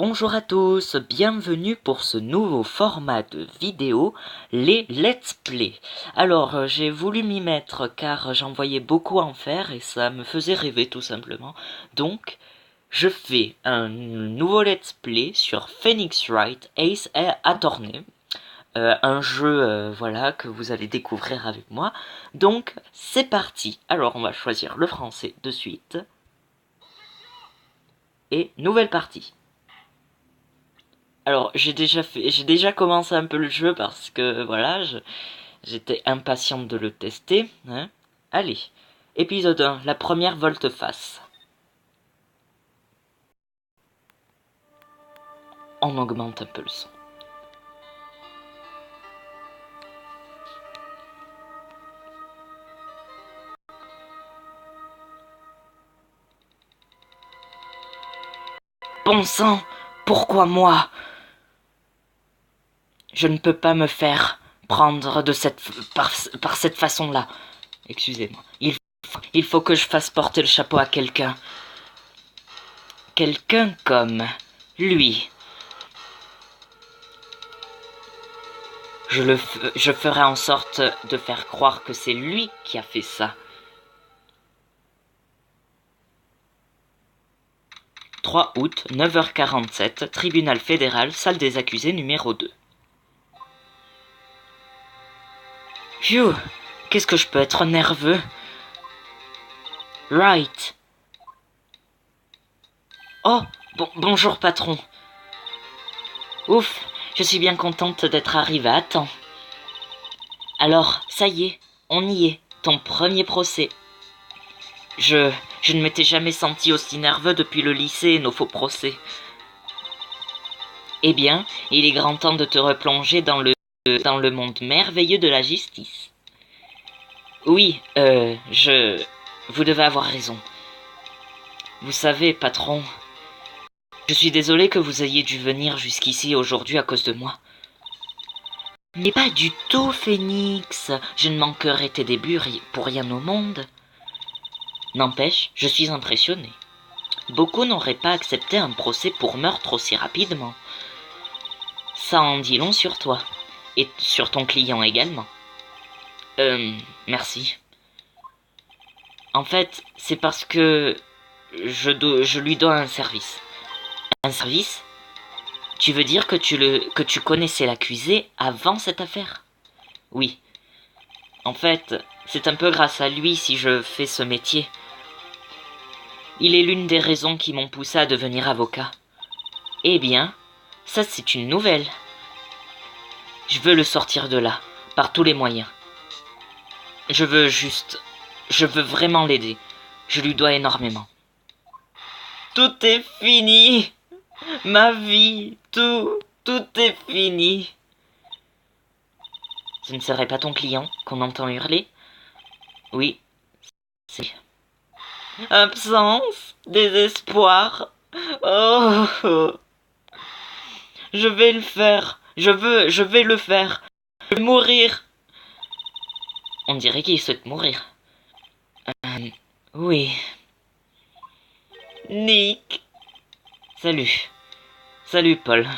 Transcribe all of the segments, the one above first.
Bonjour à tous, bienvenue pour ce nouveau format de vidéo, les Let's Play. Alors, j'ai voulu m'y mettre car j'en voyais beaucoup en faire et ça me faisait rêver tout simplement. Donc, je fais un nouveau Let's Play sur Phoenix Wright Ace Attorney. Un jeu voilà, que vous allez découvrir avec moi. Donc, c'est parti. Alors, on va choisir le français de suite. Et nouvelle partie. Alors, j'ai déjà commencé un peu le jeu parce que, voilà, j'étais impatiente de le tester. Hein. Allez, épisode 1, la première volte-face. On augmente un peu le son. Bon sang, pourquoi moi? Je ne peux pas me faire prendre de par cette façon-là. Excusez-moi. Il faut que je fasse porter le chapeau à quelqu'un. Quelqu'un comme lui. Je ferai en sorte de faire croire que c'est lui qui a fait ça. 3 août, 9h47, tribunal fédéral, salle des accusés numéro 2. Phew, qu'est-ce que je peux être nerveux. Right. Oh, bonjour patron. Ouf, je suis bien contente d'être arrivée à temps. Alors, ça y est, on y est, ton premier procès. Je ne m'étais jamais senti aussi nerveux depuis le lycée et nos faux procès. Eh bien, il est grand temps de te replonger dans le monde merveilleux de la justice. Oui, vous devez avoir raison. Vous savez, patron, je suis désolé que vous ayez dû venir jusqu'ici aujourd'hui à cause de moi. Mais pas du tout, Phoenix. Je ne manquerai tes débuts pour rien au monde. N'empêche, je suis impressionné. Beaucoup n'auraient pas accepté un procès pour meurtre aussi rapidement. Ça en dit long sur toi. Et sur ton client également. Merci. En fait, c'est parce que je lui dois un service. Un service? Tu veux dire que tu connaissais l'accusé avant cette affaire? Oui. En fait, c'est un peu grâce à lui si je fais ce métier. Il est l'une des raisons qui m'ont poussé à devenir avocat. Eh bien, ça c'est une nouvelle. Je veux le sortir de là, par tous les moyens. Je veux vraiment l'aider. Je lui dois énormément. Tout est fini. Ma vie, tout est fini. Ce ne serait pas ton client qu'on entend hurler? Oui, c'est... Absence, désespoir. Oh, oh. Je vais le faire. Je vais le faire. Je vais mourir. On dirait qu'il souhaite mourir. Oui. Nick. Salut. Salut, Paul.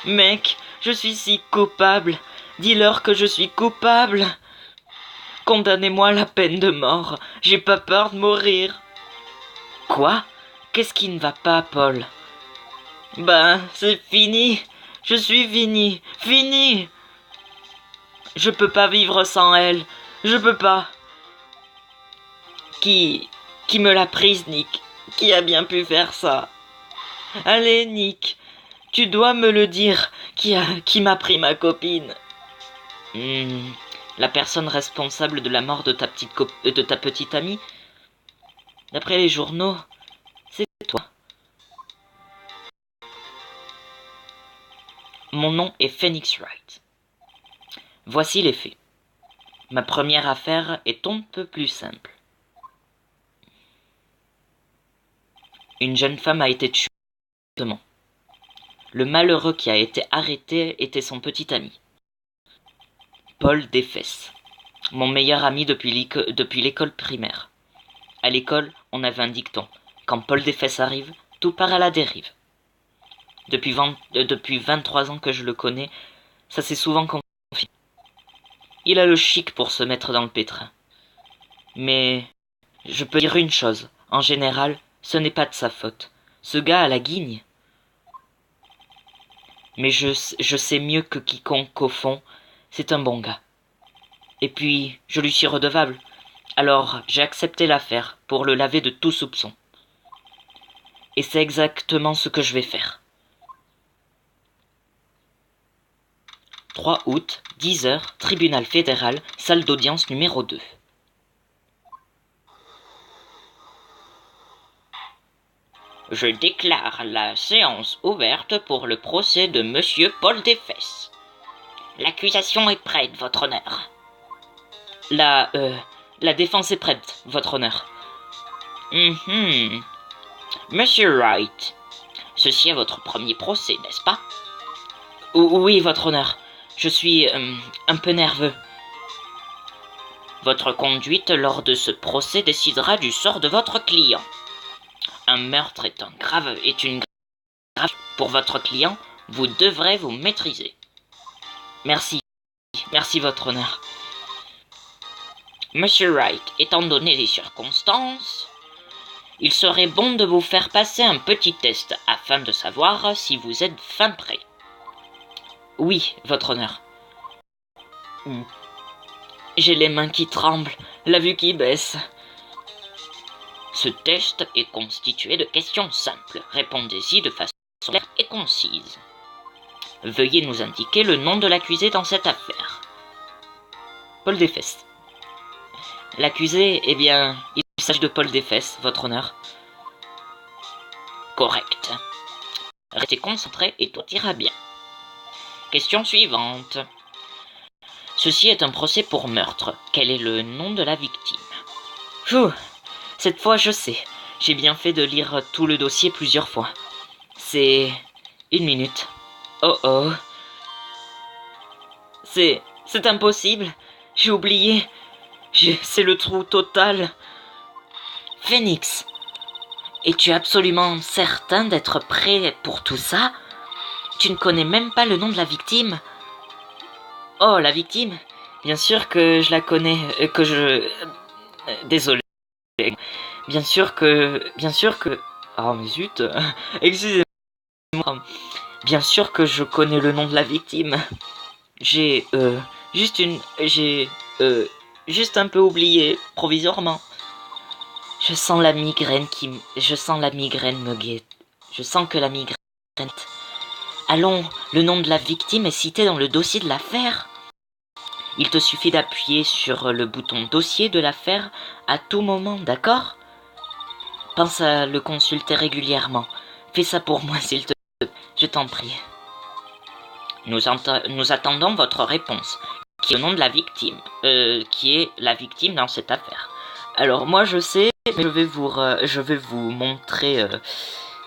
Mec, je suis si coupable. Dis-leur que je suis coupable. Condamnez-moi à la peine de mort. J'ai pas peur de mourir. Quoi? Qu'est-ce qui ne va pas, Paul? Ben, c'est fini. Je suis fini. Fini. Je peux pas vivre sans elle. Je peux pas. Qui me l'a prise, Nick? Qui a bien pu faire ça? Allez, Nick. Tu dois me le dire. Qui m'a pris ma copine? La personne responsable de la mort de ta petite amie? D'après les journaux, c'est toi. Mon nom est Phoenix Wright. Voici les faits. Ma première affaire est un peu plus simple. Une jeune femme a été tuée. Le malheureux qui a été arrêté était son petit ami, Paul Desfesses, mon meilleur ami depuis l'école primaire. À l'école, on avait un dicton. Quand Paul Desfesses arrive, tout part à la dérive. Depuis 23 ans que je le connais, ça s'est souvent confié. Il a le chic pour se mettre dans le pétrin. Mais je peux dire une chose, en général, ce n'est pas de sa faute. Ce gars a la guigne. Mais je sais mieux que quiconque qu'au fond, c'est un bon gars. Et puis, je lui suis redevable. Alors, j'ai accepté l'affaire pour le laver de tout soupçon. Et c'est exactement ce que je vais faire. 3 août, 10 heures, tribunal fédéral, salle d'audience numéro 2. Je déclare la séance ouverte pour le procès de Monsieur Paul Desfesses. L'accusation est prête, votre honneur. La défense est prête, votre honneur. Monsieur Wright, ceci est votre premier procès, n'est-ce pas? Oui, votre honneur. Je suis un peu nerveux. Votre conduite lors de ce procès décidera du sort de votre client. Un meurtre est une grave pour votre client. Vous devrez vous maîtriser. Merci. Merci, votre honneur. Monsieur Wright, étant donné les circonstances, il serait bon de vous faire passer un petit test afin de savoir si vous êtes fin prêt. Oui, votre honneur. J'ai les mains qui tremblent, la vue qui baisse. Ce test est constitué de questions simples. Répondez-y de façon claire et concise. Veuillez nous indiquer le nom de l'accusé dans cette affaire. Paul Desfesses. L'accusé, eh bien, il s'agit de Paul Desfesses, votre honneur. Correct. Restez concentré et tout ira bien. Question suivante. Ceci est un procès pour meurtre. Quel est le nom de la victime? Cette fois je sais. J'ai bien fait de lire tout le dossier plusieurs fois. C'est... 1 minute. Oh. C'est impossible. J'ai oublié. C'est le trou total. Phoenix. Es-tu absolument certain d'être prêt pour tout ça? Tu ne connais même pas le nom de la victime? Oh, la victime? Bien sûr que je la connais, désolé. Bien sûr que... Oh, mais zut. Excusez-moi. Bien sûr que je connais le nom de la victime. J'ai juste un peu oublié, provisoirement. Je sens la migraine me guette. Je sens que la migraine... Allons, le nom de la victime est cité dans le dossier de l'affaire. Il te suffit d'appuyer sur le bouton dossier de l'affaire à tout moment, d'accord? Pense à le consulter régulièrement. Fais ça pour moi, s'il te plaît. Je t'en prie. Nous attendons votre réponse, qui est le nom de la victime, qui est la victime dans cette affaire. Alors moi je sais, mais je vais vous montrer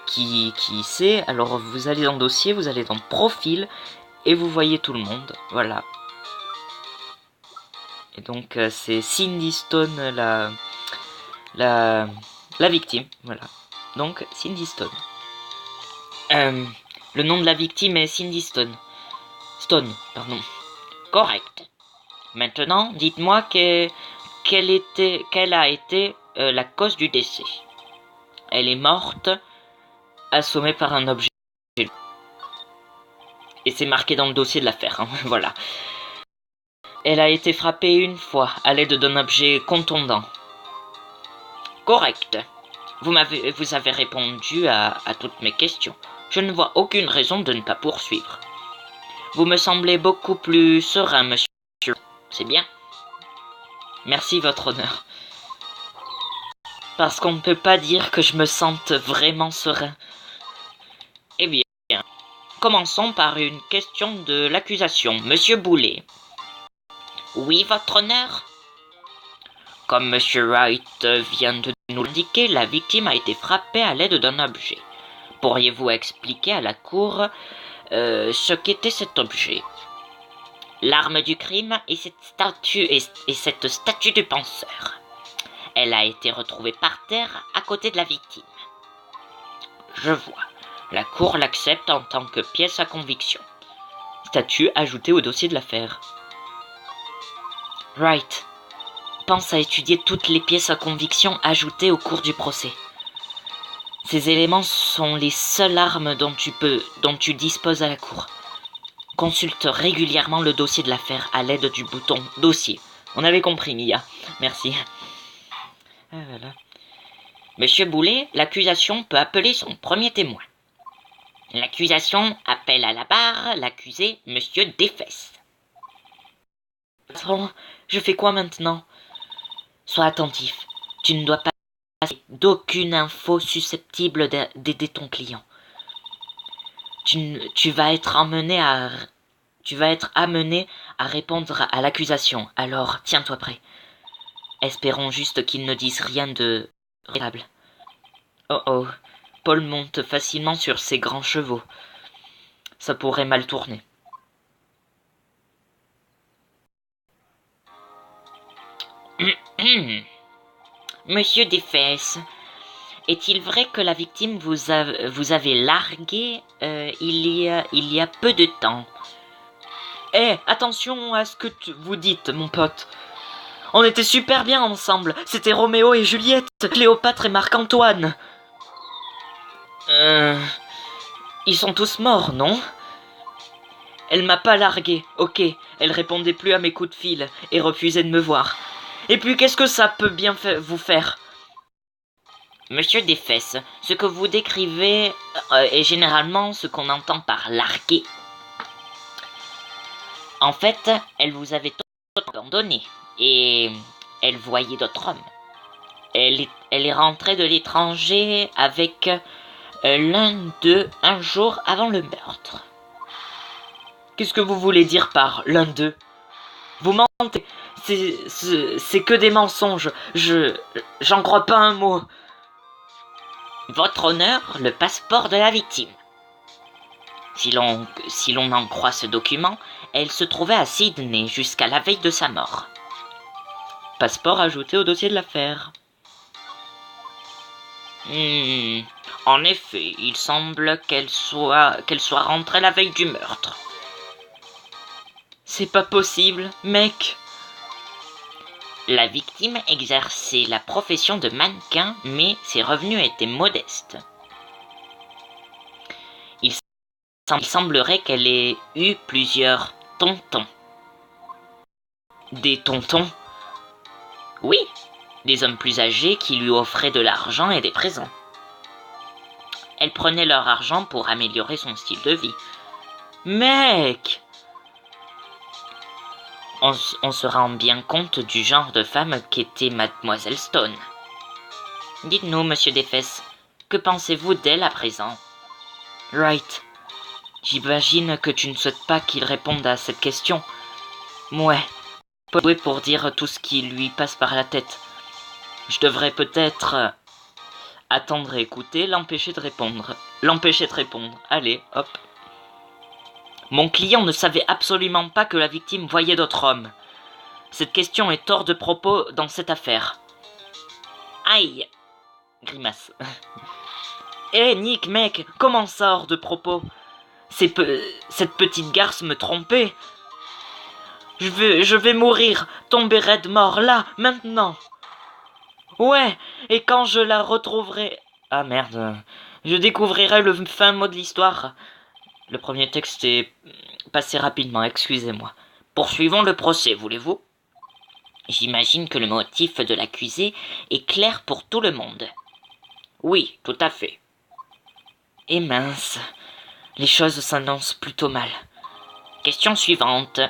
qui c'est. Alors vous allez dans dossier, vous allez dans profil, et vous voyez tout le monde, voilà. Et donc c'est Cindy Stone la victime, voilà. Donc Cindy Stone. Le nom de la victime est Cindy Stone. Pardon. Correct. Maintenant, dites-moi quelle a été la cause du décès. Elle est morte assommée par un objet. Et c'est marqué dans le dossier de l'affaire, hein, voilà. Elle a été frappée une fois à l'aide d'un objet contondant. Correct. Vous avez répondu à toutes mes questions. Je ne vois aucune raison de ne pas poursuivre. Vous me semblez beaucoup plus serein, monsieur. C'est bien. Merci, votre honneur. Parce qu'on ne peut pas dire que je me sente vraiment serein. Eh bien, commençons par une question de l'accusation. Monsieur Boulet. Oui, votre honneur. Comme monsieur Wright vient de nous l'indiquer, la victime a été frappée à l'aide d'un objet. Pourriez-vous expliquer à la cour ce qu'était cet objet? L'arme du crime est cette statue du penseur. Elle a été retrouvée par terre à côté de la victime. Je vois. La Cour l'accepte en tant que pièce à conviction. Statut ajouté au dossier de l'affaire. Wright, pense à étudier toutes les pièces à conviction ajoutées au cours du procès. Ces éléments sont les seules armes dont tu disposes à la Cour. Consulte régulièrement le dossier de l'affaire à l'aide du bouton dossier. On avait compris, Mia. Merci. Ah, voilà. Monsieur Boulet, l'accusation peut appeler son premier témoin. L'accusation appelle à la barre l'accusé, Monsieur Desfesses. Bon, je fais quoi maintenant? Sois attentif. Tu ne dois pas passer d'aucune info susceptible d'aider ton client. Tu vas être amené à répondre à l'accusation. Alors, tiens-toi prêt. Espérons juste qu'il ne dise rien de réglable. Oh oh, Paul monte facilement sur ses grands chevaux. Ça pourrait mal tourner. Monsieur Desfesses, est-il vrai que la victime vous avez largué il y a peu de temps? Attention à ce que vous dites, mon pote. On était super bien ensemble. C'était Roméo et Juliette, Cléopâtre et Marc-Antoine. Ils sont tous morts, non? Elle m'a pas largué, ok. Elle répondait plus à mes coups de fil et refusait de me voir. Et puis qu'est-ce que ça peut bien vous faire? Monsieur Desfesses, ce que vous décrivez est généralement ce qu'on entend par larguer. En fait, elle vous avait abandonné et elle voyait d'autres hommes. Elle est rentrée de l'étranger avec l'un d'eux un jour avant le meurtre. Qu'est-ce que vous voulez dire par l'un d'eux? Vous mentez. C'est que des mensonges. J'en crois pas un mot. Votre honneur, le passeport de la victime. Si l'on en croit ce document, elle se trouvait à Sydney jusqu'à la veille de sa mort. Passeport ajouté au dossier de l'affaire. En effet, il semble qu'elle soit rentrée la veille du meurtre. C'est pas possible, mec. La victime exerçait la profession de mannequin, mais ses revenus étaient modestes. Il semblerait qu'elle ait eu plusieurs tontons. Des tontons? Oui, des hommes plus âgés qui lui offraient de l'argent et des présents. Elle prenait leur argent pour améliorer son style de vie. Mec! On se rend bien compte du genre de femme qu'était Mademoiselle Stone. Dites-nous, monsieur Desfesses, que pensez-vous d'elle à présent? Right. J'imagine que tu ne souhaites pas qu'il réponde à cette question. Ouais. Pas pour dire tout ce qui lui passe par la tête. Je devrais peut-être attendre et écouter, l'empêcher de répondre. Allez, hop. Mon client ne savait absolument pas que la victime voyait d'autres hommes. Cette question est hors de propos dans cette affaire. Aïe! Grimace. Nick, mec, comment ça hors de propos? Cette petite garce me trompait. Je vais mourir, tomber raide mort là, maintenant. Ouais, et quand je la retrouverai... Ah merde, je découvrirai le fin mot de l'histoire. Le premier texte est passé rapidement, excusez-moi. Poursuivons le procès, voulez-vous? J'imagine que le motif de l'accusé est clair pour tout le monde. Oui, tout à fait. Et mince, les choses s'annoncent plutôt mal. Question suivante.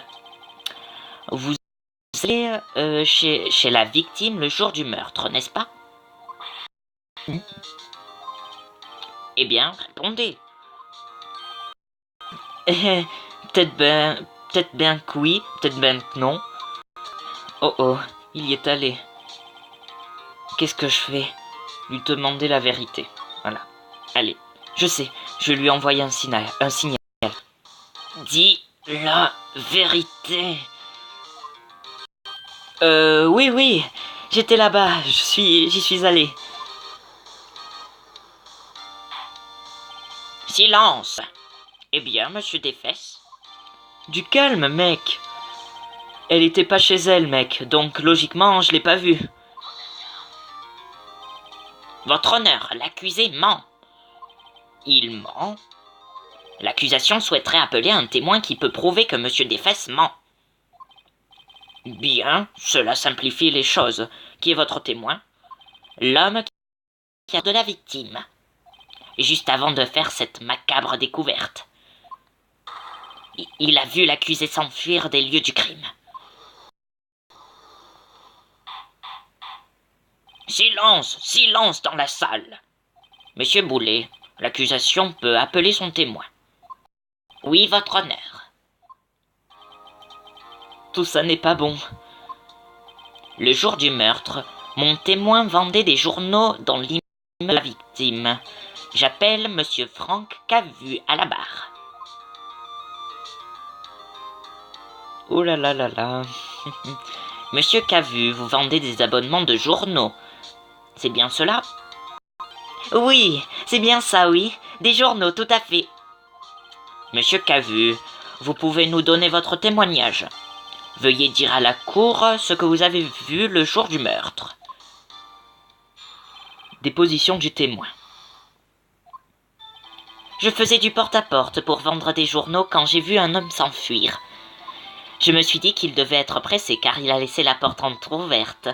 Vous allez chez la victime le jour du meurtre, n'est-ce pas? Eh bien, répondez. Peut-être bien que oui, peut-être bien que non. Oh oh, il y est allé. Qu'est-ce que je fais? Lui demander la vérité. Voilà. Allez, je sais, je lui envoie un signal. Dis la vérité. Oui, j'étais là-bas, j'y suis allé. Silence! Eh bien, monsieur Desfesses? Du calme, mec. Elle était pas chez elle, mec, donc logiquement, je l'ai pas vue. Votre honneur, l'accusé ment. Il ment? L'accusation souhaiterait appeler un témoin qui peut prouver que monsieur Desfesses ment. Bien, cela simplifie les choses. Qui est votre témoin? L'homme qui a de la victime. Juste avant de faire cette macabre découverte. Il a vu l'accusé s'enfuir des lieux du crime. Silence, silence dans la salle. Monsieur Boulet, l'accusation peut appeler son témoin. Oui, votre honneur. Tout ça n'est pas bon. Le jour du meurtre, mon témoin vendait des journaux dans l'immeuble de la victime. J'appelle monsieur Franck Cavu à la barre. Oh là là là là. Monsieur Cavu, vous vendez des abonnements de journaux. C'est bien cela? Oui, c'est bien ça, oui. Des journaux, tout à fait. Monsieur Cavu, vous pouvez nous donner votre témoignage. Veuillez dire à la cour ce que vous avez vu le jour du meurtre. Déposition du témoin. Je faisais du porte-à-porte pour vendre des journaux quand j'ai vu un homme s'enfuir. Je me suis dit qu'il devait être pressé car il a laissé la porte entrouverte.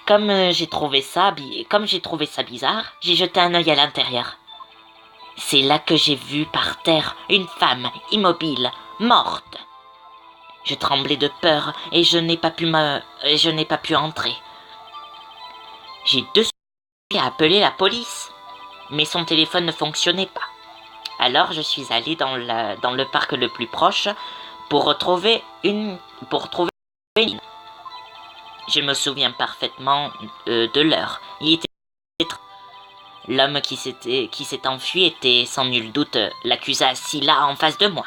Comme j'ai trouvé ça bizarre, j'ai jeté un œil à l'intérieur. C'est là que j'ai vu par terre une femme immobile, morte. Je tremblais de peur et je n'ai pas pu entrer. J'ai de suite appelé la police, mais son téléphone ne fonctionnait pas. Alors je suis allé dans le parc le plus proche pour trouver une ligne. Je me souviens parfaitement de l'heure. Il était l'homme qui s'est enfui était sans nul doute l'accusé assis là en face de moi.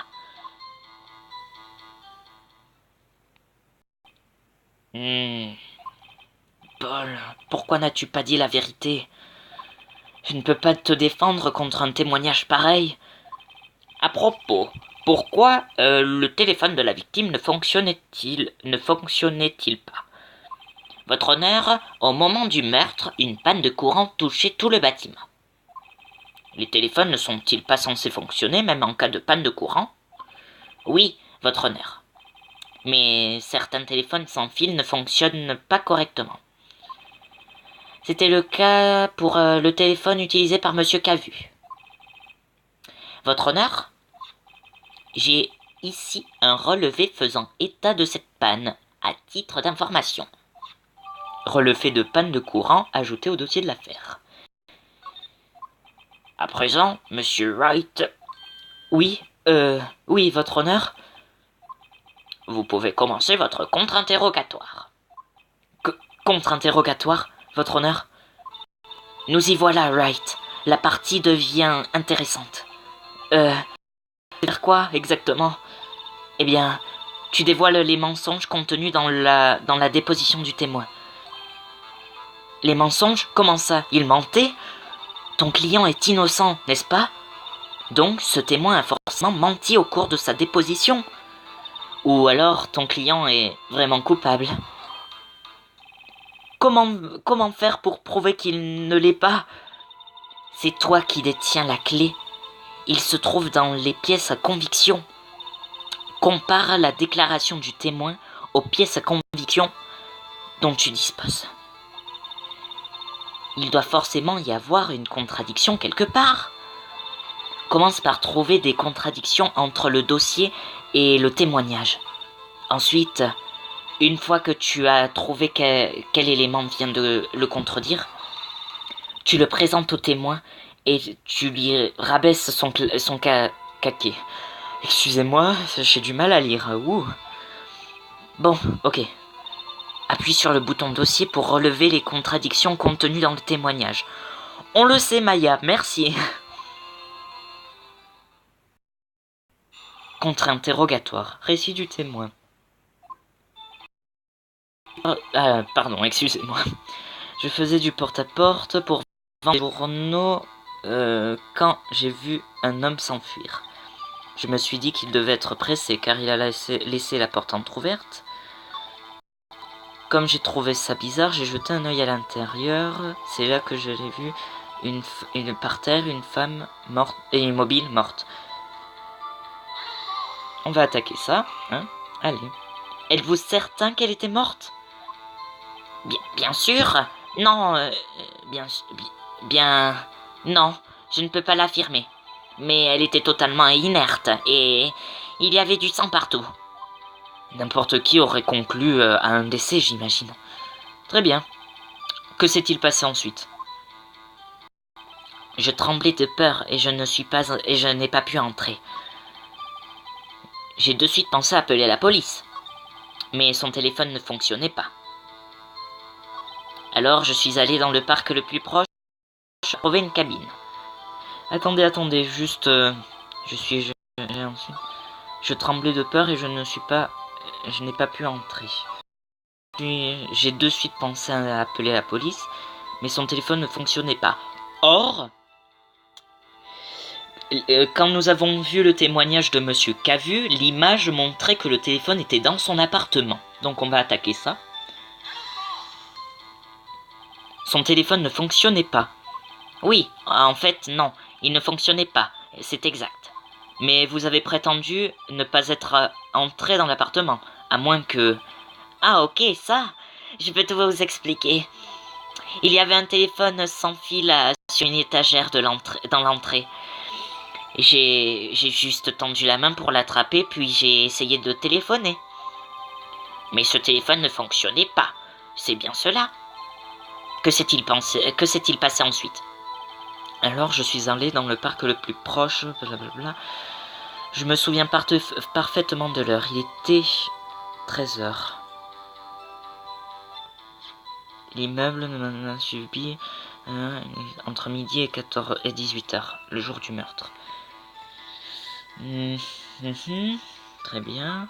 Paul, pourquoi n'as-tu pas dit la vérité? Je ne peux pas te défendre contre un témoignage pareil. À propos, pourquoi le téléphone de la victime ne fonctionnait-il pas? Votre honneur, au moment du meurtre, une panne de courant touchait tout le bâtiment. Les téléphones ne sont-ils pas censés fonctionner même en cas de panne de courant? Oui, votre honneur. Mais certains téléphones sans fil ne fonctionnent pas correctement. C'était le cas pour le téléphone utilisé par monsieur Cavu. Votre honneur, j'ai ici un relevé faisant état de cette panne, à titre d'information. Relevé de panne de courant ajouté au dossier de l'affaire. À présent, monsieur Wright. Oui, votre honneur. Vous pouvez commencer votre contre-interrogatoire. Contre-interrogatoire, votre honneur? Nous y voilà, Wright. La partie devient intéressante. Faire quoi, exactement? Eh bien, tu dévoiles les mensonges contenus dans la déposition du témoin. Les mensonges? Comment ça? Il mentait? Ton client est innocent, n'est-ce pas? Donc, ce témoin a forcément menti au cours de sa déposition. Ou alors, ton client est vraiment coupable. Comment faire pour prouver qu'il ne l'est pas? C'est toi qui détiens la clé. Il se trouve dans les pièces à conviction. Compare la déclaration du témoin aux pièces à conviction dont tu disposes. Il doit forcément y avoir une contradiction quelque part. Commence par trouver des contradictions entre le dossier et le témoignage. Ensuite, une fois que tu as trouvé quel élément vient de le contredire, tu le présentes au témoin et tu lui rabaisses son caquet. Excusez-moi, j'ai du mal à lire. Ouh. Bon, ok. Appuie sur le bouton dossier pour relever les contradictions contenues dans le témoignage. On le sait, Maya, merci. Contre-interrogatoire. Récit du témoin. Pardon, excusez-moi. Je faisais du porte-à-porte pour vendre des journaux quand j'ai vu un homme s'enfuir. Je me suis dit qu'il devait être pressé car il a laissé la porte entrouverte. Comme j'ai trouvé ça bizarre, j'ai jeté un œil à l'intérieur. C'est là que je l'ai vu par terre, une femme morte et immobile morte. On va attaquer ça, hein? Allez. Êtes-vous certain qu'elle était morte? Bien sûr. Non, bien... Non, je ne peux pas l'affirmer. Mais elle était totalement inerte et il y avait du sang partout. N'importe qui aurait conclu à un décès, j'imagine. Très bien. Que s'est-il passé ensuite? Je tremblais de peur et je n'ai pas pu entrer. J'ai de suite pensé à appeler la police. Mais son téléphone ne fonctionnait pas. Alors je suis allé dans le parc le plus proche pour trouver une cabine. Attendez, juste... Je tremblais de peur et je n'ai pas pu entrer. Puis j'ai de suite pensé à appeler la police, mais son téléphone ne fonctionnait pas. Or, quand nous avons vu le témoignage de Monsieur Cavu, l'image montrait que le téléphone était dans son appartement. Donc on va attaquer ça. Son téléphone ne fonctionnait pas. Oui, en fait, non, il ne fonctionnait pas, c'est exact. Mais vous avez prétendu ne pas être entré dans l'appartement, à moins que... Ah ok, ça, je peux tout vous expliquer. Il y avait un téléphone sans fil sur une étagère dans l'entrée. J'ai juste tendu la main pour l'attraper, puis j'ai essayé de téléphoner. Mais ce téléphone ne fonctionnait pas, c'est bien cela. Que s'est-il passé ensuite? Alors je suis allé dans le parc le plus proche, blablabla. Je me souviens parfaitement de l'heure, il était 13h. L'immeuble m'a subi entre midi et 18h, le jour du meurtre. Très bien.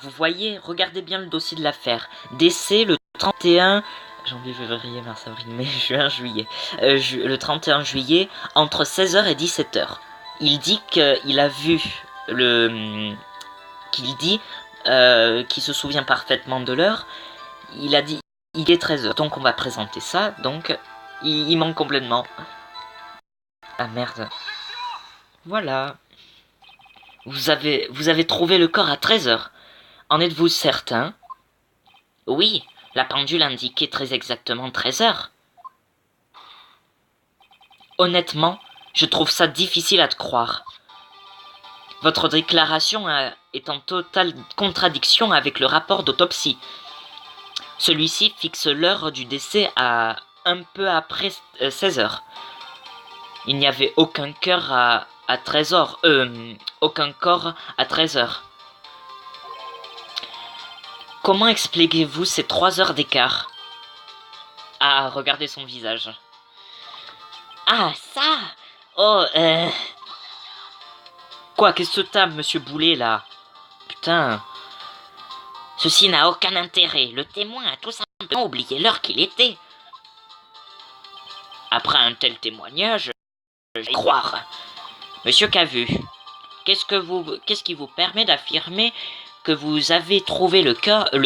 Vous voyez, regardez bien le dossier de l'affaire. Décès le 31 janvier, février, mars, avril, mai, juin, juillet. Le 31 juillet, entre 16h et 17h. Il dit qu'il a vu qu'il se souvient parfaitement de l'heure. Il a dit, il est 13h. Donc on va présenter ça. Donc, il manque complètement. Ah merde. Voilà. Vous avez trouvé le corps à 13h. En êtes-vous certain? Oui, la pendule indiquait très exactement 13h. Honnêtement, je trouve ça difficile à te croire. Votre déclaration est en totale contradiction avec le rapport d'autopsie. Celui-ci fixe l'heure du décès à un peu après 16h. Il n'y avait aucun cœur à 13h. Aucun corps à 13h. Comment expliquez-vous ces 3 heures d'écart? Ah, regardez son visage. Ah, ça! Oh, Quoi, qu'est-ce que t'as, monsieur Boulet, là? Putain. Ceci n'a aucun intérêt. Le témoin a tout simplement oublié l'heure qu'il était. Après un tel témoignage, je vais croire. Monsieur Cavu, qu'est-ce qui vous permet d'affirmer que vous avez trouvé le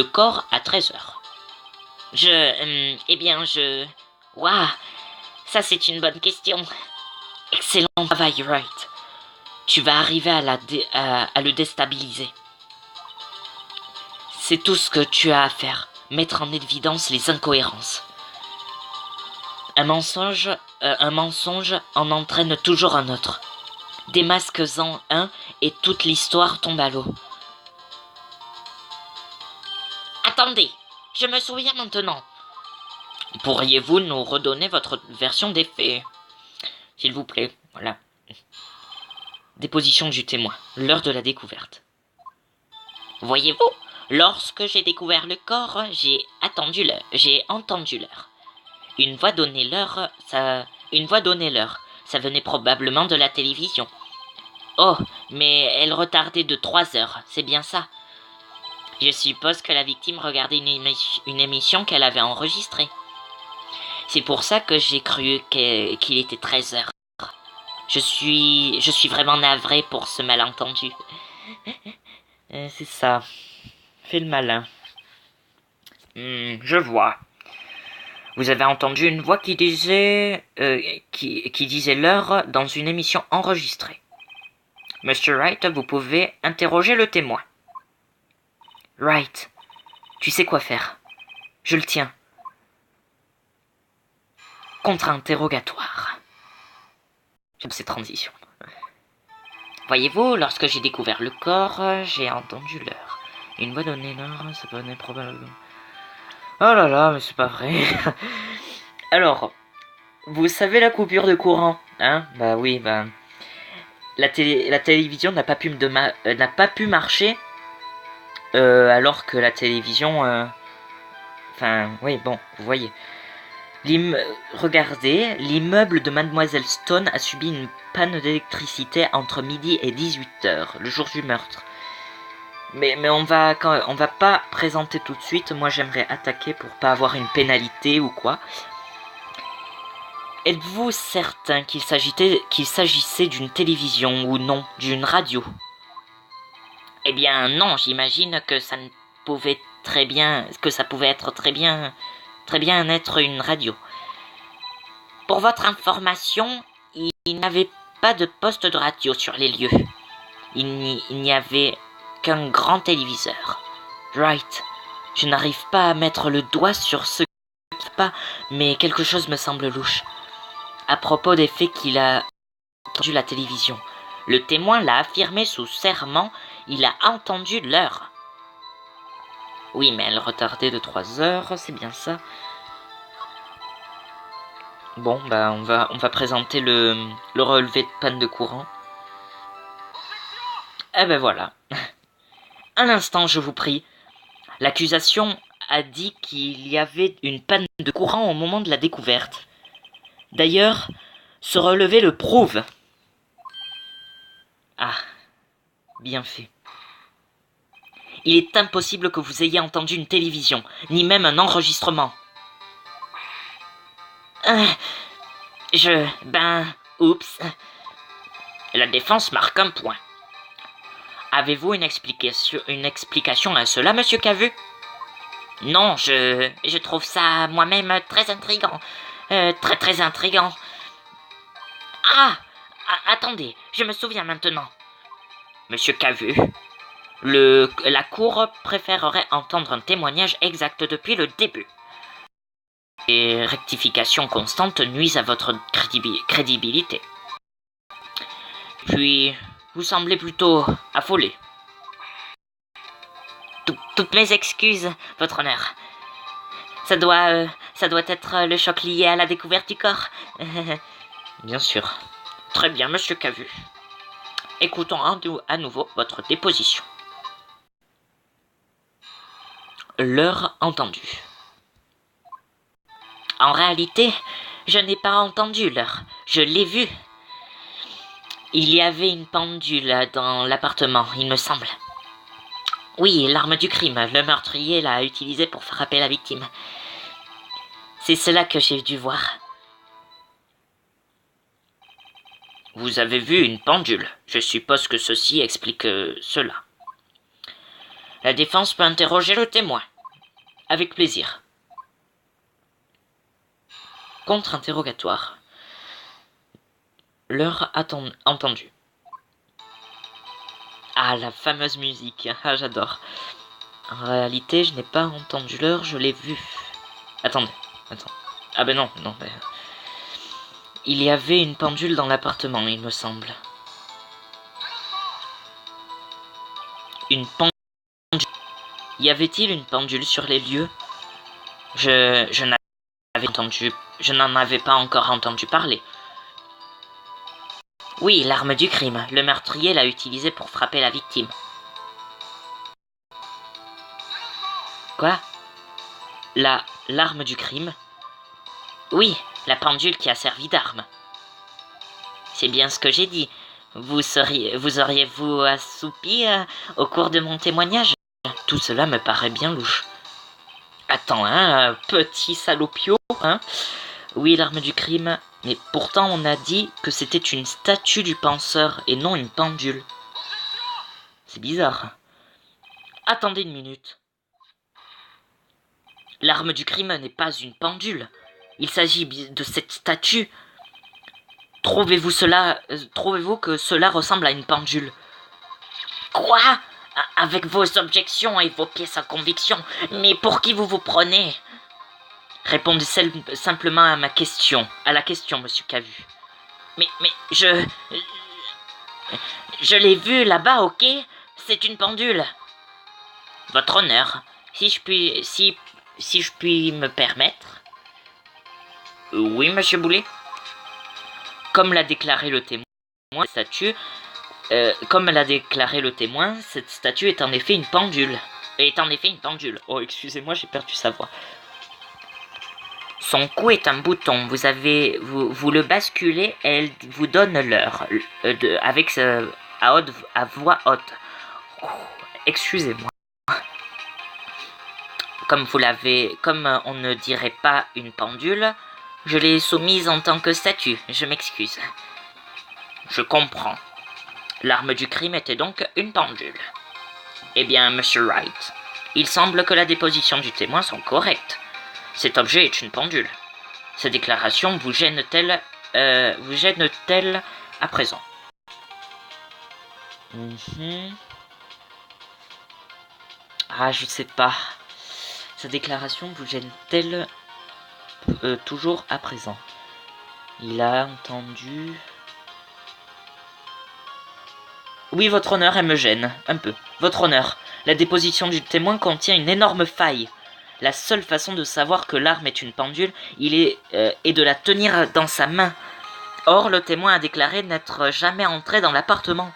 corps à 13h? Waouh, ça c'est une bonne question. Excellent travail, Wright. Tu vas arriver à le déstabiliser. C'est tout ce que tu as à faire, mettre en évidence les incohérences. Un mensonge en entraîne toujours un autre. Démasques-en un et toute l'histoire tombe à l'eau. Attendez, je me souviens maintenant. Pourriez-vous nous redonner votre version des faits? S'il vous plaît, voilà. Déposition du témoin, l'heure de la découverte. Voyez-vous, lorsque j'ai découvert le corps, j'ai entendu l'heure. Une voix donnait l'heure, ça venait probablement de la télévision. Oh, mais elle retardait de 3 heures, c'est bien ça. Je suppose que la victime regardait une émission qu'elle avait enregistrée. C'est pour ça que j'ai cru qu'il était 13 heures. Je suis vraiment navré pour ce malentendu. C'est ça. Fais le malin. Je vois. Vous avez entendu une voix qui disait qui disait l'heure dans une émission enregistrée. Monsieur Wright, vous pouvez interroger le témoin. Wright, tu sais quoi faire. Je le tiens. Contre-interrogatoire. J'aime ces transitions. Voyez-vous, lorsque j'ai découvert le corps, j'ai entendu l'heure. Une voix donnée l'heure, ça venait probablement. Oh là là, mais c'est pas vrai. Alors, vous savez la coupure de courant, hein? Bah oui, bah... La télévision n'a pas pu marcher alors que la télévision... Enfin, oui, bon, vous voyez. Regardez, l'immeuble de Mademoiselle Stone a subi une panne d'électricité entre midi et 18h, le jour du meurtre. Mais on va pas présenter tout de suite. Moi, j'aimerais attaquer pour pas avoir une pénalité ou quoi. Êtes-vous certain qu'il s'agissait d'une télévision ou non, d'une radio? Eh bien non, j'imagine que ça pouvait être très bien être une radio. Pour votre information, il n'y avait pas de poste de radio sur les lieux. Il n'y avait qu'un grand téléviseur. Right, je n'arrive pas à mettre le doigt sur ce pas, mais quelque chose me semble louche. À propos des faits qu'il a entendu la télévision. Le témoin l'a affirmé sous serment, il a entendu l'heure. Oui, mais elle retardait de 3 heures, c'est bien ça. Bon, bah on va présenter le relevé de panne de courant. Eh ben voilà. Un instant, je vous prie. L'accusation a dit qu'il y avait une panne de courant au moment de la découverte. D'ailleurs, ce relevé le prouve. Ah, bien fait. Il est impossible que vous ayez entendu une télévision, ni même un enregistrement. Oups. La défense marque un point. Avez-vous une explication à cela, monsieur Cavu? Non, je trouve ça moi-même très intriguant. Très intriguant. Attendez, je me souviens maintenant. Monsieur Cavu, la cour préférerait entendre un témoignage exact depuis le début. Les rectifications constantes nuisent à votre crédibilité. Puis, vous semblez plutôt affolé. Toutes mes excuses, votre honneur. Ça doit être le choc lié à la découverte du corps. Bien sûr. Très bien, monsieur Cavu. Écoutons à nouveau votre déposition. L'heure entendue. En réalité, je n'ai pas entendu l'heure. Je l'ai vue. Il y avait une pendule dans l'appartement, il me semble. Oui, l'arme du crime. Le meurtrier l'a utilisée pour frapper la victime. C'est cela que j'ai dû voir. Vous avez vu une pendule. Je suppose que ceci explique cela. La défense peut interroger le témoin. Avec plaisir. Contre-interrogatoire. L'heure entendue. Ah, la fameuse musique. Ah, j'adore. En réalité, je n'ai pas entendu l'heure, je l'ai vue. Attends. Ah ben non. Il y avait une pendule dans l'appartement, il me semble. Une pendule. Y avait-il une pendule sur les lieux? Je n'en avais pas encore entendu parler. Oui, l'arme du crime. Le meurtrier l'a utilisée pour frapper la victime. Quoi? L'arme du crime? Oui, la pendule qui a servi d'arme. C'est bien ce que j'ai dit. Vous auriez-vous assoupi au cours de mon témoignage? Tout cela me paraît bien louche. Attends, petit salopio, Oui, l'arme du crime, mais pourtant on a dit que c'était une statue du penseur et non une pendule. C'est bizarre. Attendez une minute. L'arme du crime n'est pas une pendule. Il s'agit de cette statue. Trouvez-vous que cela ressemble à une pendule? Quoi? Avec vos objections et vos pièces à conviction, mais pour qui vous vous prenez? Répondez simplement à ma question, monsieur Cavu. Mais je l'ai vu là-bas, ok? C'est une pendule. Votre honneur, si je puis me permettre. Oui, monsieur Boulet. Comme l'a déclaré le témoin, cette statue est en effet une pendule. Oh, excusez-moi, j'ai perdu sa voix. Son cou est un bouton. Vous le basculez et elle vous donne l'heure à voix haute. Oh, excusez-moi. Comme on ne dirait pas une pendule, je l'ai soumise en tant que statue. Je m'excuse. Je comprends. L'arme du crime était donc une pendule. Eh bien, monsieur Wright, il semble que la déposition du témoin sont correctes. Cet objet est une pendule. Cette déclaration vous gêne-t-elle à présent? Ah, je sais pas. Sa déclaration vous gêne-t-elle toujours à présent? Il a entendu... Oui, votre honneur, elle me gêne, un peu. Votre honneur, la déposition du témoin contient une énorme faille. La seule façon de savoir que l'arme est une pendule, est de la tenir dans sa main. Or, le témoin a déclaré n'être jamais entré dans l'appartement.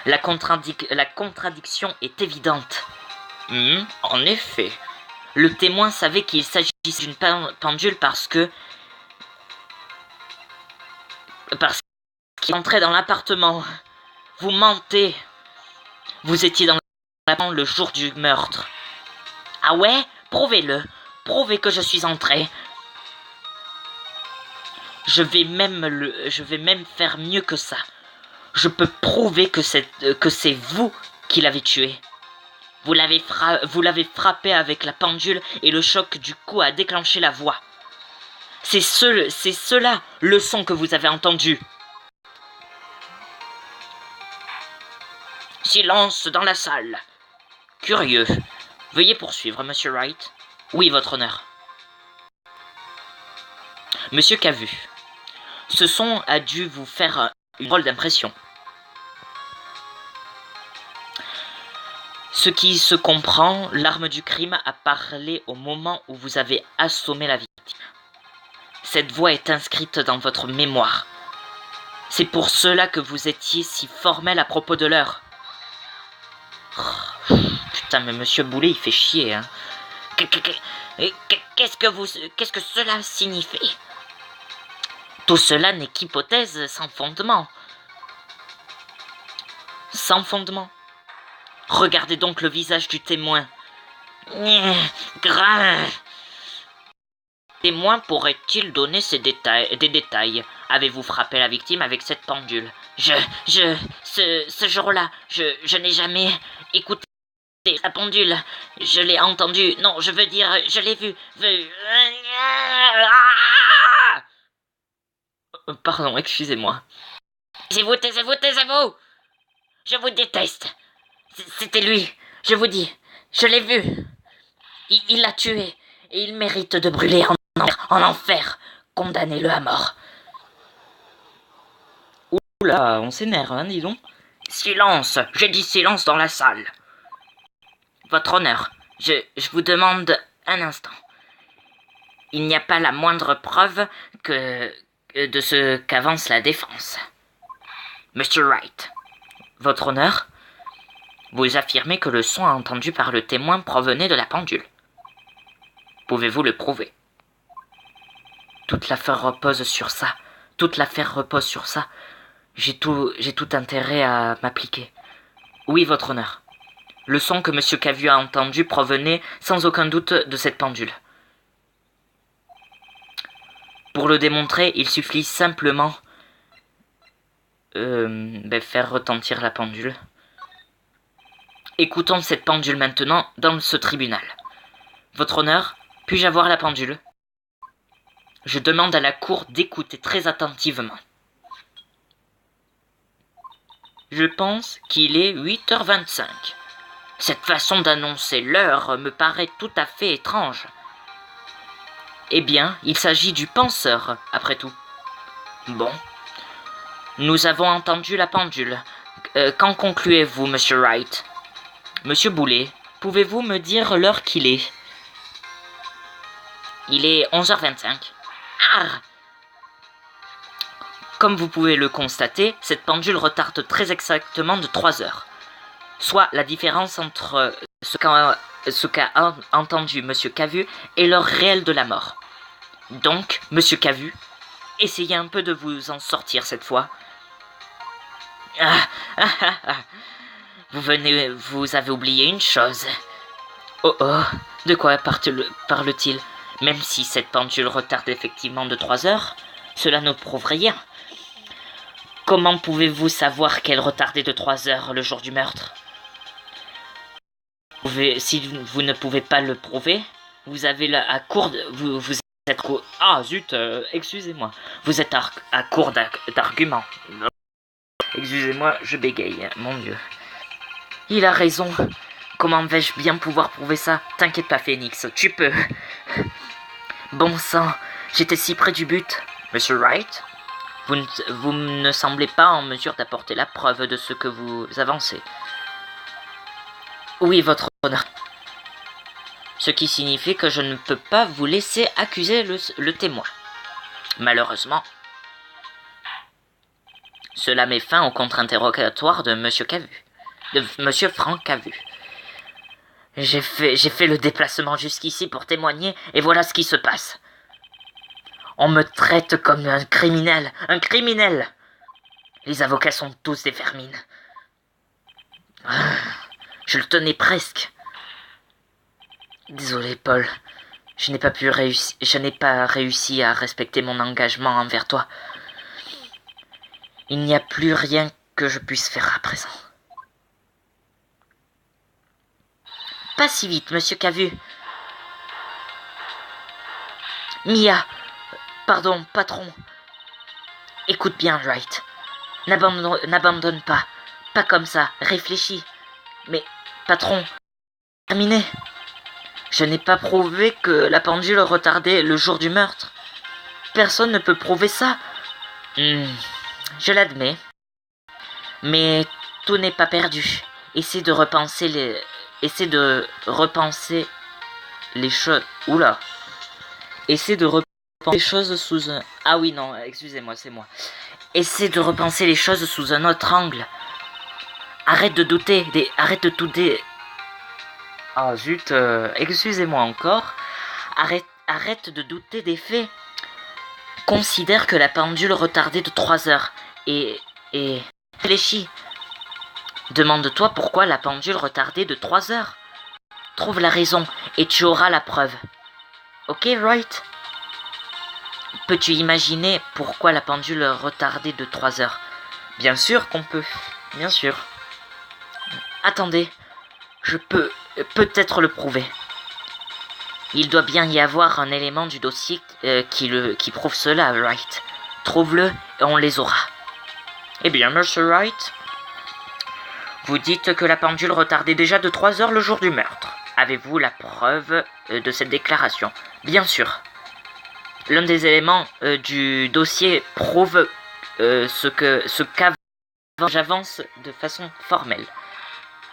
La contradiction est évidente. En effet. Le témoin savait qu'il s'agissait d'une pendule parce qu'il entrait dans l'appartement. Vous mentez. Vous étiez dans l'appartement le jour du meurtre. Ah ouais? Prouvez-le. Prouvez que je suis entré. Je vais même faire mieux que ça. Je peux prouver que c'est vous qui l'avez tué. Vous l'avez frappé avec la pendule et le choc du coup a déclenché la voix. C'est cela le son que vous avez entendu. Silence dans la salle. Curieux. Veuillez poursuivre, monsieur Wright. Oui, votre honneur. Monsieur Cavu, ce son a dû vous faire une drôle d'impression. Ce qui se comprend, l'arme du crime a parlé au moment où vous avez assommé la victime. Cette voix est inscrite dans votre mémoire. C'est pour cela que vous étiez si formel à propos de l'heure. Oh, putain, mais monsieur Boulet, il fait chier, hein. Qu'est-ce que cela signifie? Tout cela n'est qu'hypothèse sans fondement. Sans fondement. Regardez donc le visage du témoin. Grain. Témoin pourrait-il donner des détails? Avez-vous frappé la victime avec cette pendule? Ce jour-là, je n'ai jamais écouté la pendule. Je l'ai entendue. Non, je veux dire, je l'ai vue. Pardon, excusez-moi. Taisez-vous! Je vous déteste. C'était lui, je vous dis. Je l'ai vu. Il l'a tué. Et il mérite de brûler en enfer. Condamnez-le à mort. Oula, on s'énerve, hein, dis donc. Silence, j'ai dit silence dans la salle. Votre honneur, je vous demande un instant. Il n'y a pas la moindre preuve de ce qu'avance la défense. Monsieur Wright, votre honneur, vous affirmez que le son entendu par le témoin provenait de la pendule. Pouvez-vous le prouver? Toute l'affaire repose sur ça. J'ai tout intérêt à m'appliquer. Oui, votre honneur. Le son que M. Cavu a entendu provenait sans aucun doute de cette pendule. Pour le démontrer, il suffit simplement faire retentir la pendule. Écoutons cette pendule maintenant dans ce tribunal. Votre honneur, puis-je avoir la pendule? Je demande à la cour d'écouter très attentivement. Je pense qu'il est 8h25. Cette façon d'annoncer l'heure me paraît tout à fait étrange. Eh bien, il s'agit du penseur, après tout. Bon. Nous avons entendu la pendule. Qu'en concluez-vous, Monsieur Wright? Monsieur Boulet, pouvez-vous me dire l'heure qu'il est? Il est 11h25. Ah! Comme vous pouvez le constater, cette pendule retarde très exactement de 3 heures. Soit la différence entre ce qu'a entendu Monsieur Cavu et l'heure réelle de la mort. Donc, Monsieur Cavu, essayez un peu de vous en sortir cette fois. Vous avez oublié une chose. Oh oh, de quoi parle-t-il? Même si cette pendule retarde effectivement de 3 heures, cela ne prouve rien. Comment pouvez-vous savoir qu'elle retardait de 3 heures le jour du meurtre? Si vous ne pouvez pas le prouver, vous avez à court... Vous êtes... Ah zut, excusez-moi. Vous êtes à court d'arguments. Excusez-moi, je bégaye, mon Dieu. Il a raison. Comment vais-je bien pouvoir prouver ça? T'inquiète pas, Phoenix, tu peux. Bon sang, j'étais si près du but. Monsieur Wright, vous ne semblez pas en mesure d'apporter la preuve de ce que vous avancez. Oui, votre honneur. Ce qui signifie que je ne peux pas vous laisser accuser le témoin. Malheureusement. Cela met fin au contre-interrogatoire de Monsieur Cavu. De Monsieur Franck Cavu. J'ai fait le déplacement jusqu'ici pour témoigner, et voilà ce qui se passe. On me traite comme un criminel. Un criminel! Les avocats sont tous des vermines. Je le tenais presque. Désolé, Paul. Je n'ai pas réussi à respecter mon engagement envers toi. Il n'y a plus rien que je puisse faire à présent. Pas si vite, Monsieur Cavu. Mia, pardon, patron. Écoute bien, Wright. N'abandonne pas. Pas comme ça, réfléchis. Mais, patron, terminé. Je n'ai pas prouvé que la pendule retardait le jour du meurtre. Personne ne peut prouver ça. Je l'admets. Mais tout n'est pas perdu. Essaie de repenser les choses. Oula. Essaie de repenser les choses sous un... Ah oui, non, excusez-moi, c'est moi. Essaie de repenser les choses sous un autre angle. Arrête de douter. Arrête de douter. Ah zut, excusez-moi encore. Arrête de douter des faits. Considère que la pendule retardait de 3 heures. Et réfléchis. Demande-toi pourquoi la pendule retardait de 3 heures. Trouve la raison et tu auras la preuve. Ok, Wright? Peux-tu imaginer pourquoi la pendule retardait de 3 heures? Bien sûr qu'on peut. Bien sûr. Attendez. Je peux peut-être le prouver. Il doit bien y avoir un élément du dossier qui prouve cela, Wright. Trouve-le et on les aura. Eh bien, Monsieur Wright, vous dites que la pendule retardait déjà de 3 heures le jour du meurtre. Avez-vous la preuve de cette déclaration? Bien sûr. L'un des éléments du dossier prouve ce qu'avant j'avance de façon formelle.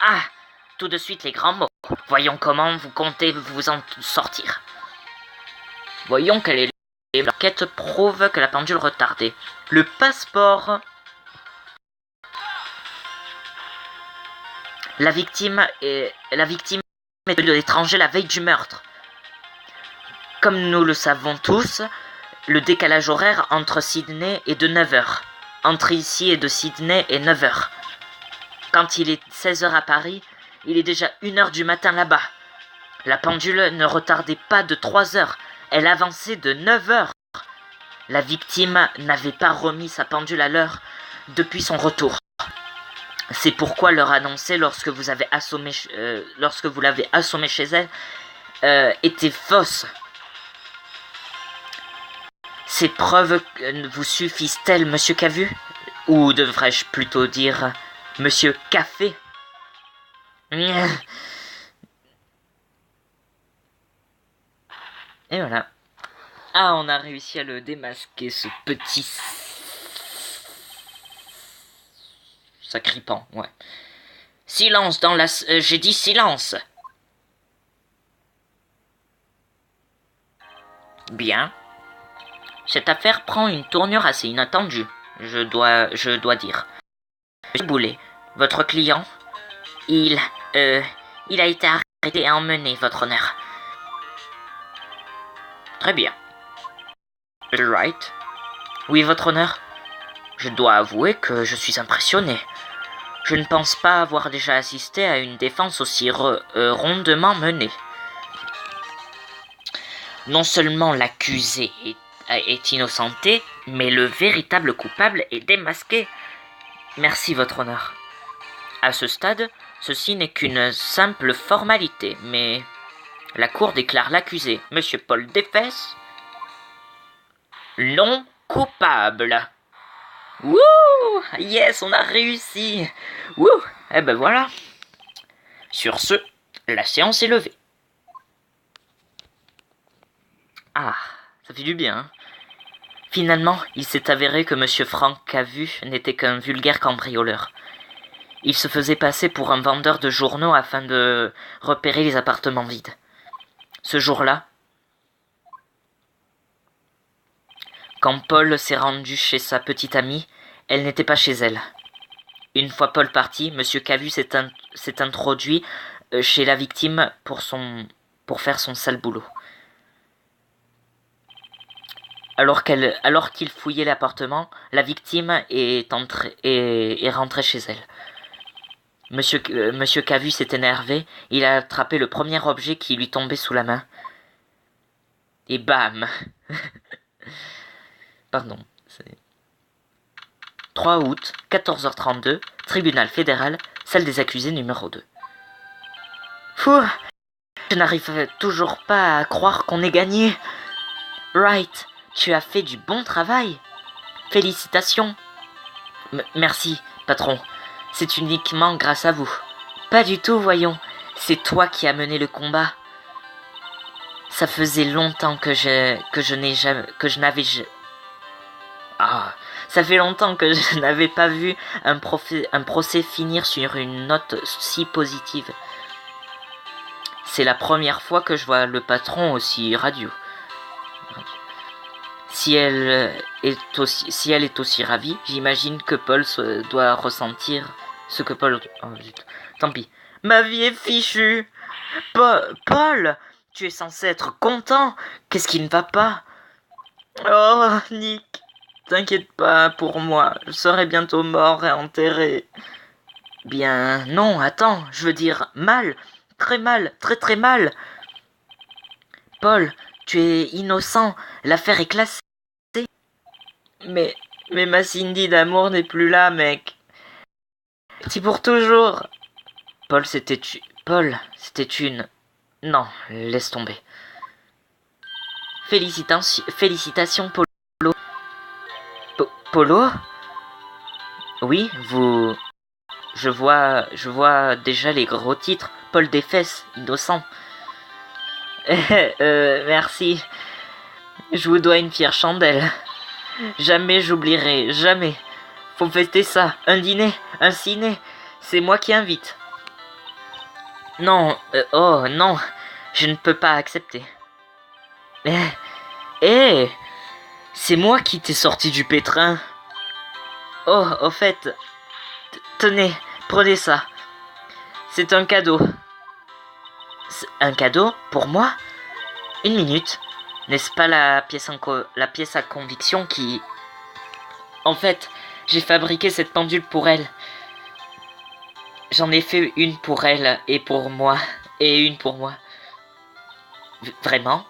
Ah! Tout de suite les grands mots. Voyons comment vous comptez vous en sortir. Voyons quelle est l'enquête prouve que la pendule retardait. Le passeport. La victime est de l'étranger la veille du meurtre. Comme nous le savons tous, le décalage horaire entre Sydney est de 9 heures. Entre ici et de Sydney est 9 heures. Quand il est 16 heures à Paris, il est déjà 1 heure du matin là-bas. La pendule ne retardait pas de 3 heures, elle avançait de 9 heures. La victime n'avait pas remis sa pendule à l'heure depuis son retour. C'est pourquoi leur annoncer lorsque vous l'avez assommée chez elle était fausse. Ces preuves vous suffisent-elles, monsieur Cavu? Ou devrais-je plutôt dire monsieur Café? Et voilà. Ah, on a réussi à le démasquer, ce petit sacripant, ouais. Silence dans la... j'ai dit silence. Bien. Cette affaire prend une tournure assez inattendue, je dois dire. Monsieur Boulet, votre client, il a été arrêté et emmené, votre honneur. Très bien. Right. Oui, votre honneur. Je dois avouer que je suis impressionné. Je ne pense pas avoir déjà assisté à une défense aussi rondement menée. Non seulement l'accusé est innocenté, mais le véritable coupable est démasqué. Merci, votre honneur. À ce stade, ceci n'est qu'une simple formalité, mais la cour déclare l'accusé, monsieur Paul Deffès, non coupable. Wouh! Yes, on a réussi! Wouh! Eh ben voilà. Sur ce, la séance est levée. Ah, ça fait du bien. Hein. Finalement, il s'est avéré que monsieur Franck Cavu n'était qu'un vulgaire cambrioleur. Il se faisait passer pour un vendeur de journaux afin de repérer les appartements vides. Ce jour-là, quand Paul s'est rendu chez sa petite amie, elle n'était pas chez elle. Une fois Paul parti, monsieur Cavu s'est introduit chez la victime pour faire son sale boulot. Alors qu'il fouillait l'appartement, la victime est rentrée chez elle. Monsieur Cavu s'est énervé, il a attrapé le premier objet qui lui tombait sous la main. Et bam! Pardon. 3 août, 14h32, tribunal fédéral, salle des accusés numéro 2. Fou! Je n'arrive toujours pas à croire qu'on ait gagné. Right, tu as fait du bon travail. Félicitations. Merci, patron. C'est uniquement grâce à vous. Pas du tout, voyons. C'est toi qui as mené le combat. Ça faisait longtemps que je n'avais pas vu un procès finir sur une note si positive. C'est la première fois que je vois le patron aussi radieux. Si elle est aussi ravie, j'imagine que Paul doit ressentir ce que Paul... Oh, zut. Tant pis. Ma vie est fichue. Paul, tu es censé être content. Qu'est-ce qui ne va pas? Oh, Nick, t'inquiète pas pour moi. Je serai bientôt mort et enterré. Bien, non, attends, je veux dire mal. Très mal, très très mal. Paul, tu es innocent. L'affaire est classée. Mais ma Cindy d'amour n'est plus là, mec. C'est pour toujours. Paul, c'était une... Non, laisse tomber. Félicitations, Polo. Polo? Oui, vous... Je vois déjà les gros titres. Paul Deffès, innocent. Merci. Je vous dois une fière chandelle. Jamais j'oublierai, jamais. Faut fêter ça. Un dîner, un ciné. C'est moi qui invite. Non, oh non, je ne peux pas accepter. C'est moi qui t'ai sorti du pétrin. Oh, au fait, tenez, prenez ça. C'est un cadeau. Un cadeau pour moi? Une minute. N'est-ce pas la pièce à conviction qui... En fait, j'ai fabriqué cette pendule pour elle. J'en ai fait une pour elle et pour moi. Et une pour moi. Vraiment?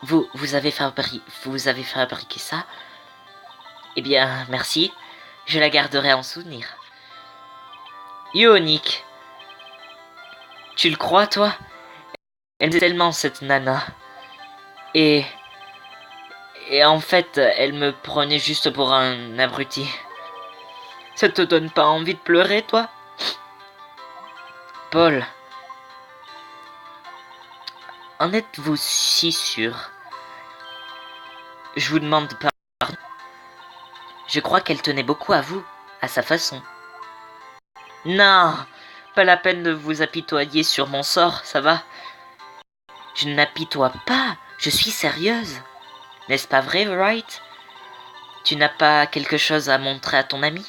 vous avez fabriqué ça? Eh bien, merci. Je la garderai en souvenir. Yo, Nick. Tu le crois, toi? Elle aime tellement cette nana. Et... Et en fait, elle me prenait juste pour un abruti. Ça te donne pas envie de pleurer, toi? Paul, en êtes-vous si sûr? Je vous demande pardon. Je crois qu'elle tenait beaucoup à vous, à sa façon. Non, pas la peine de vous apitoyer sur mon sort, ça va? Je ne m'apitoie pas, je suis sérieuse. N'est-ce pas vrai, Wright? Tu n'as pas quelque chose à montrer à ton ami?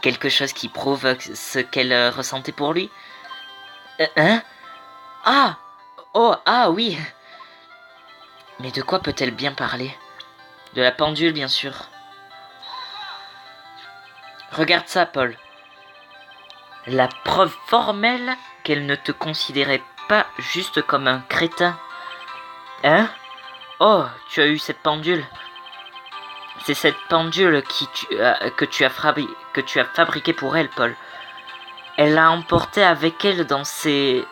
Quelque chose qui prouve ce qu'elle ressentait pour lui? Hein? Ah! Oh, ah oui! Mais de quoi peut-elle bien parler? De la pendule, bien sûr. Regarde ça, Paul. La preuve formelle qu'elle ne te considérait pas juste comme un crétin. Hein? Oh, tu as eu cette pendule. C'est cette pendule que tu as fabriquée pour elle, Paul. Elle l'a emportée avec elle dans ses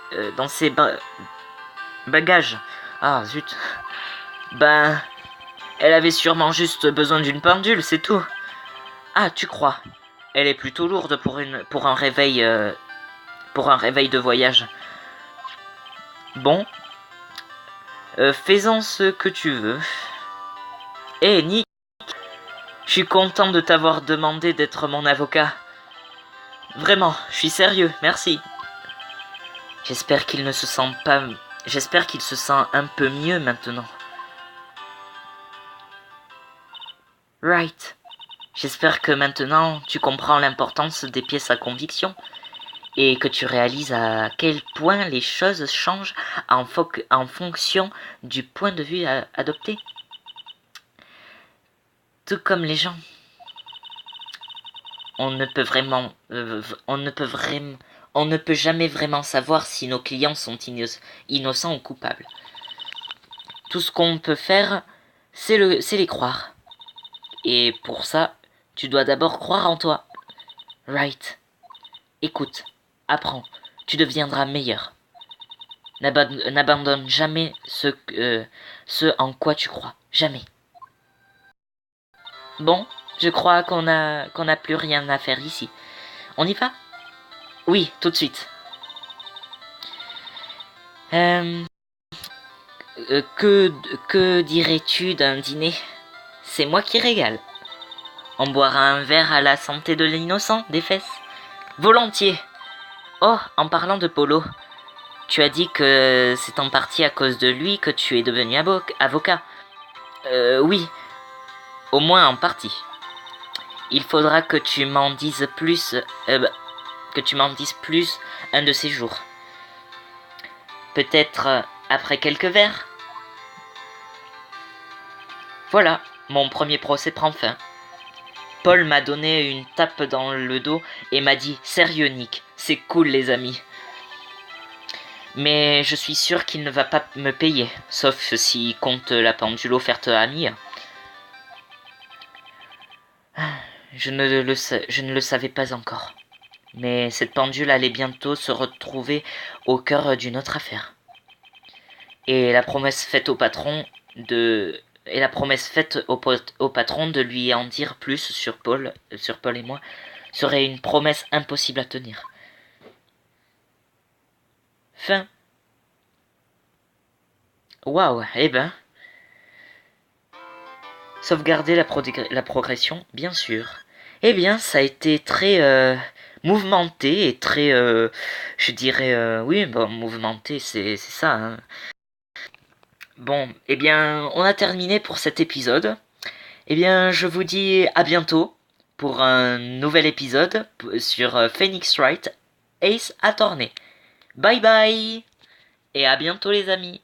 bagages. Ah, zut. Ben, elle avait sûrement juste besoin d'une pendule, c'est tout. Ah, tu crois? Elle est plutôt lourde pour un réveil de voyage. Bon, fais-en ce que tu veux. Eh, Nick, je suis content de t'avoir demandé d'être mon avocat. Vraiment, je suis sérieux, merci. J'espère qu'il se sent un peu mieux maintenant. Right. J'espère que maintenant tu comprends l'importance des pièces à conviction et que tu réalises à quel point les choses changent en fonction du point de vue adopté. Tout comme les gens. On ne peut jamais vraiment savoir si nos clients sont innocents ou coupables. Tout ce qu'on peut faire, c'est les croire. Et pour ça, tu dois d'abord croire en toi. Right. Écoute, apprends, tu deviendras meilleur. N'abandonne jamais ce en quoi tu crois. Jamais. Bon, je crois qu'on n'a plus rien à faire ici. On y va? Oui, tout de suite. Que dirais-tu d'un dîner? C'est moi qui régale. On boira un verre à la santé de l'innocent, des fesses? Volontiers. Oh, en parlant de Polo, tu as dit que c'est en partie à cause de lui que tu es devenu avocat. Oui, au moins en partie. Il faudra que tu m'en dises plus, un de ces jours. Peut-être après quelques verres. Voilà, mon premier procès prend fin. Paul m'a donné une tape dans le dos et m'a dit « Sérieux, Nick, c'est cool les amis. » Mais je suis sûr qu'il ne va pas me payer, sauf s'il compte la pendule offerte à Mia. Je ne le savais pas encore. Mais cette pendule allait bientôt se retrouver au cœur d'une autre affaire. Et la promesse faite au patron de lui en dire plus sur Paul et moi serait une promesse impossible à tenir. Fin. Waouh, eh ben. Sauvegarder la progression, bien sûr. Eh bien, ça a été très mouvementé et très, je dirais, oui, bon, mouvementé, c'est ça, hein. Bon, eh bien, on a terminé pour cet épisode. Eh bien, je vous dis à bientôt pour un nouvel épisode sur Phoenix Wright Ace Attorney. Bye bye et à bientôt les amis.